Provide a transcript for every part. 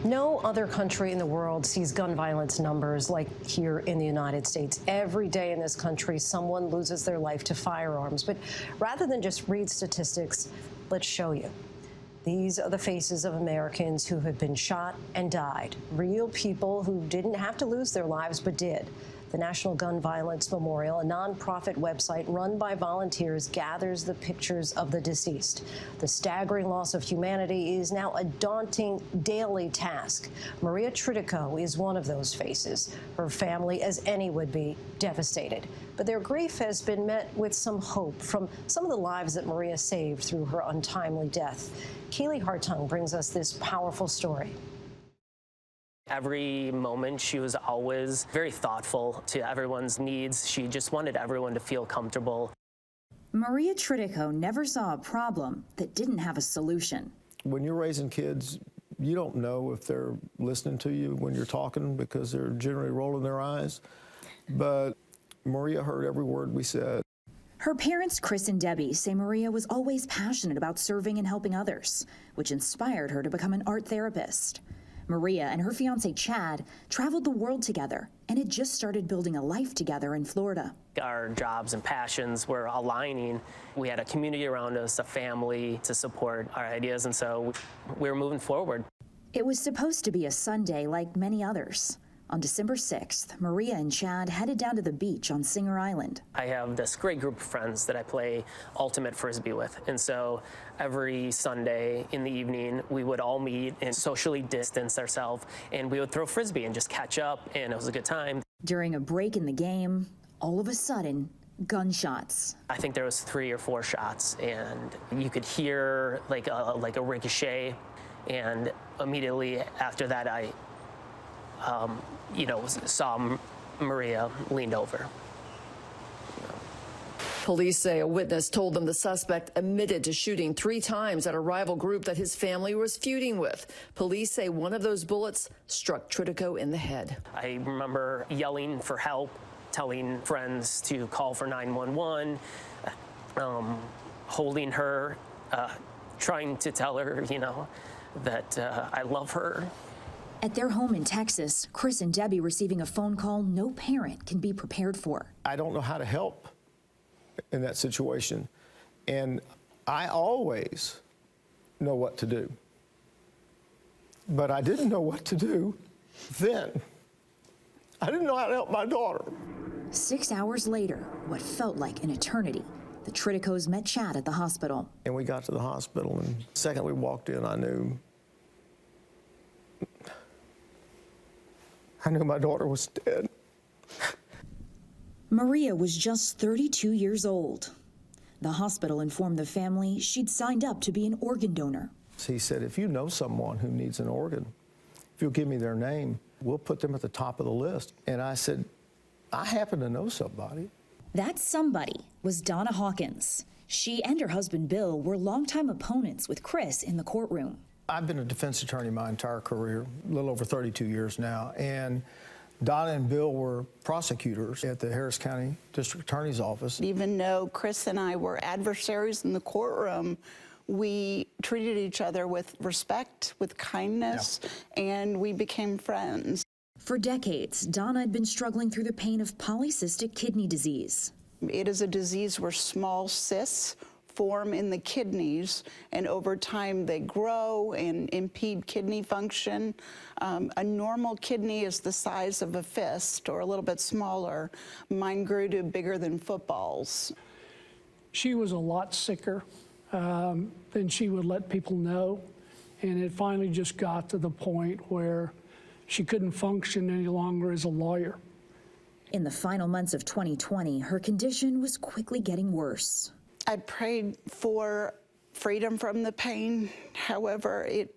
No other country in the world sees gun violence numbers like here in the United States. Every day in this country, someone loses their life to firearms. But rather than just read statistics, let's show you. These are the faces of Americans who have been shot and died. Real people who didn't have to lose their lives, but did. The National Gun Violence Memorial, a nonprofit website run by volunteers, gathers the pictures of the deceased. The staggering loss of humanity is now a daunting daily task. Maria Tritico is one of those faces. Her family, as any would be, devastated. But their grief has been met with some hope from some of the lives that Maria saved through her untimely death. Kaylee Hartung brings us this powerful story. Every moment, she was always very thoughtful to everyone's needs. She just wanted everyone to feel comfortable. Maria Tritico never saw a problem that didn't have a solution. When you're raising kids, you don't know if they're listening to you when you're talking because they're generally rolling their eyes. But Maria heard every word we said. Her parents, Chris and Debbie, say Maria was always passionate about serving and helping others, which inspired her to become an art therapist. Maria and her fiancé, Chad, traveled the world together and had just started building a life together in Florida. Our jobs and passions were aligning. We had a community around us, a family to support our ideas, and so we were moving forward. It was supposed to be a Sunday like many others. On December 6th, Maria and Chad headed down to the beach on Singer Island. I have this great group of friends that I play ultimate frisbee with, and so every Sunday in the evening, we would all meet and socially distance ourselves, and we would throw frisbee and just catch up, and it was a good time. During a break in the game, all of a sudden, gunshots. I think there was 3 or 4 shots, and you could hear like a ricochet, and immediately after that, I saw Maria leaned over. Police say a witness told them the suspect admitted to shooting 3 times at a rival group that his family was feuding with. Police say one of those bullets struck Tritico in the head. I remember yelling for help, telling friends to call for 911, holding her, trying to tell her, that I love her. At their home in Texas, Chris and Debbie receiving a phone call no parent can be prepared for. I don't know how to help in that situation, and I always know what to do. But I didn't know what to do then. I didn't know how to help my daughter. 6 hours later, what felt like an eternity, the Triticos met Chad at the hospital. And we got to the hospital, and the second we walked in, I knew my daughter was dead. Maria was just 32 years old. The hospital informed the family she'd signed up to be an organ donor. He said, if you know someone who needs an organ, if you'll give me their name, we'll put them at the top of the list. And I said, I happen to know somebody. That somebody was Donna Hawkins. She and her husband Bill were longtime opponents with Chris in the courtroom. I've been a defense attorney my entire career, a little over 32 years now, and Donna and Bill were prosecutors at the Harris County District Attorney's Office. Even though Chris and I were adversaries in the courtroom, we treated each other with respect, with kindness, and we became friends. For decades, Donna had been struggling through the pain of polycystic kidney disease. It is a disease where small cysts form in the kidneys, and over time they grow and impede kidney function. A normal kidney is the size of a fist or a little bit smaller. Mine grew to bigger than footballs. She was a lot sicker than she would let people know, and it finally just got to the point where she couldn't function any longer as a lawyer. In the final months of 2020, her condition was quickly getting worse. I prayed for freedom from the pain, however it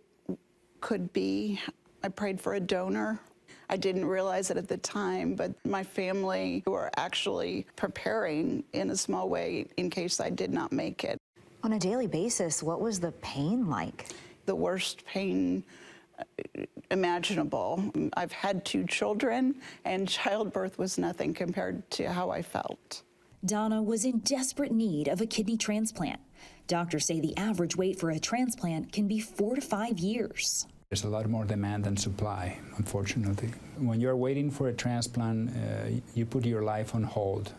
could be. I prayed for a donor. I didn't realize it at the time, but my family were actually preparing in a small way in case I did not make it. On a daily basis, what was the pain like? The worst pain imaginable. I've had 2 children, and childbirth was nothing compared to how I felt. Donna was in desperate need of a kidney transplant. Doctors say the average wait for a transplant can be 4 to 5 years. There's a lot more demand than supply, unfortunately. When you're waiting for a transplant, you put your life on hold.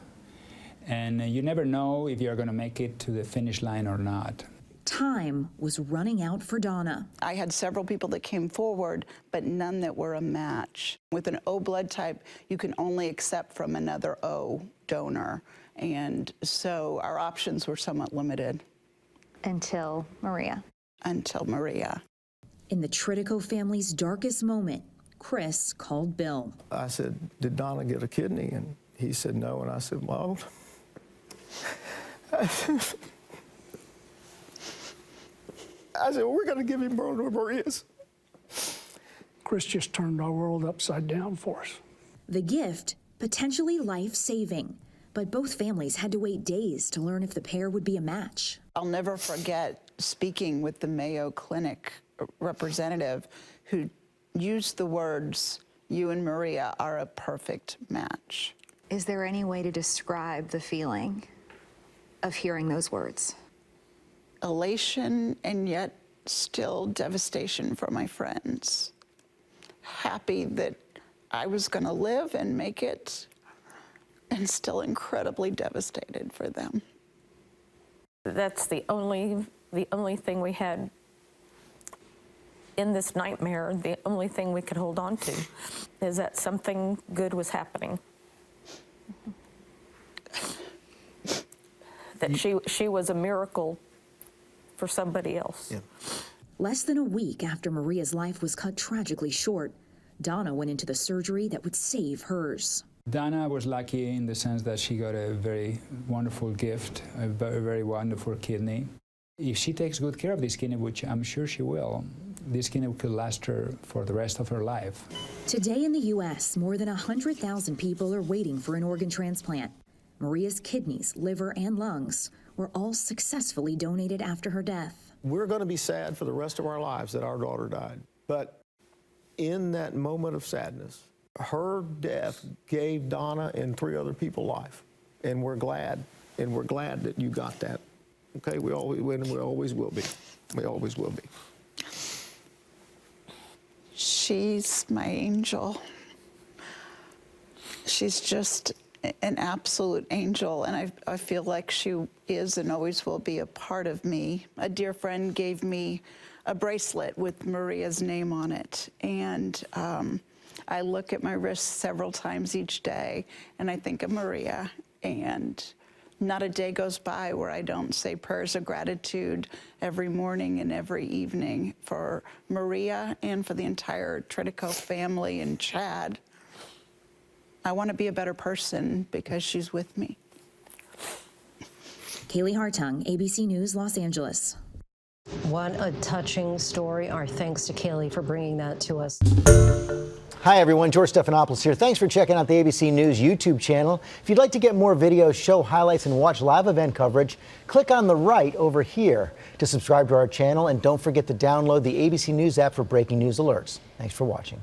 And you never know if you're going to make it to the finish line or not. Time was running out for Donna. I had several people that came forward, but none that were a match. With an O blood type, you can only accept from another O donor. And so our options were somewhat limited. Until Maria. Until Maria. In the Tritico family's darkest moment, Chris called Bill. I said, did Donna get a kidney? And he said no, and I said, well, I said, we're going to give him Maria's. Chris just turned our world upside down for us. The gift, potentially life-saving, but both families had to wait days to learn if the pair would be a match. I'll never forget speaking with the Mayo Clinic representative who used the words, "You and Maria are a perfect match." Is there any way to describe the feeling of hearing those words? Elation and yet still devastation for my friends. Happy that I was going to live and make it, and still incredibly devastated for them. That's the only thing we had in this nightmare. The only thing we could hold on to is that something good was happening. That she was a miracle for somebody else. Yeah. Less than a week after Maria's life was cut tragically short, Donna went into the surgery that would save hers. Donna was lucky in the sense that she got a very wonderful gift, a very wonderful kidney. If she takes good care of this kidney, which I'm sure she will, this kidney could last her for the rest of her life. Today in the U.S., more than 100,000 people are waiting for an organ transplant. Maria's kidneys, liver, and lungs were all successfully donated after her death. We're going to be sad for the rest of our lives that our daughter died. But in that moment of sadness, her death gave Donna and 3 other people life. And we're glad that you got that. Okay, we always will be. We always will be. She's my angel. She's just an absolute angel, and I feel like she is and always will be a part of me. A dear friend gave me a bracelet with Maria's name on it, and I look at my wrist several times each day, and I think of Maria, and not a day goes by where I don't say prayers of gratitude every morning and every evening for Maria and for the entire Tritico family and Chad. I want to be a better person because she's with me. Kaylee Hartung, ABC News, Los Angeles. What a touching story. Our thanks to Kaylee for bringing that to us. Hi, everyone. George Stephanopoulos here. Thanks for checking out the ABC News YouTube channel. If you'd like to get more videos, show highlights, and watch live event coverage, click on the right over here to subscribe to our channel. And don't forget to download the ABC News app for breaking news alerts. Thanks for watching.